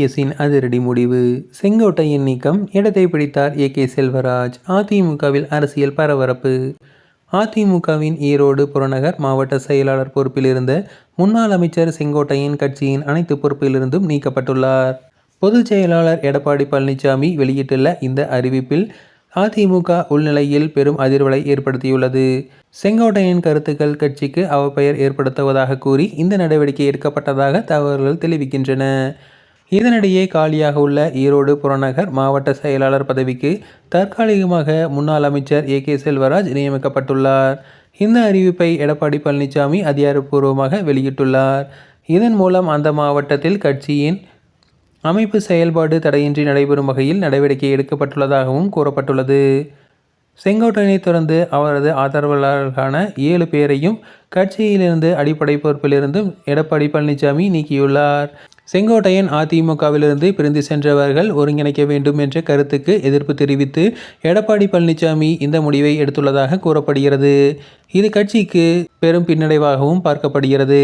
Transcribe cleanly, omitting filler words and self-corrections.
எஸ்ஸின் அதிரடி முடிவு. செங்கோட்டையின் நீக்கம், இடத்தை பிடித்தார் கே. செல்வராஜ். அதிமுகவில் அரசியல் பரபரப்பு. அதிமுகவின் ஈரோடு புறநகர் மாவட்ட செயலாளர் பொறுப்பில் இருந்த முன்னாள் அமைச்சர் செங்கோட்டையன் கட்சியின் அனைத்து பொறுப்பிலிருந்தும் நீக்கப்பட்டுள்ளார். பொதுச் செயலாளர் எடப்பாடி பழனிசாமி வெளியிட்டுள்ள இந்த அறிவிப்பில் அதிமுக உள்நிலையில் பெரும் அதிர்வலை ஏற்படுத்தியுள்ளது. செங்கோட்டையன் கருத்துக்கள் கட்சிக்கு அவப்பெயர் ஏற்படுத்துவதாக கூறி இந்த நடவடிக்கை எடுக்கப்பட்டதாக தகவல்கள் தெரிவிக்கின்றன. இதனிடையே காலியாக உள்ள ஈரோடு புறநகர் மாவட்ட செயலாளர் பதவிக்கு தற்காலிகமாக முன்னாள் அமைச்சர் கே. செல்வராஜ் நியமிக்கப்பட்டுள்ளார். இந்த அறிவிப்பை எடப்பாடி பழனிசாமி அதிகாரப்பூர்வமாக வெளியிட்டுள்ளார். இதன் மூலம் அந்த மாவட்டத்தில் கட்சியின் அமைப்பு செயல்பாடு தடையின்றி நடைபெறும் வகையில் நடவடிக்கை எடுக்கப்பட்டுள்ளதாகவும் கூறப்பட்டுள்ளது. செங்கோட்டையனை தொடர்ந்து அவரது ஆதரவாளர்களான 7 பேரையும் கட்சியிலிருந்து அடிப்படை பொறுப்பிலிருந்தும் எடப்பாடி பழனிசாமி நீக்கியுள்ளார். செங்கோட்டையன் அதிமுகவிலிருந்து பிரிந்து சென்றவர்கள் ஒருங்கிணைக்க வேண்டும் என்ற கருத்துக்கு எதிர்ப்பு தெரிவித்து எடப்பாடி பழனிசாமி இந்த முடிவை எடுத்துள்ளதாக கூறப்படுகிறது. இது கட்சிக்கு பெரும் பின்னடைவாகவும் பார்க்கப்படுகிறது.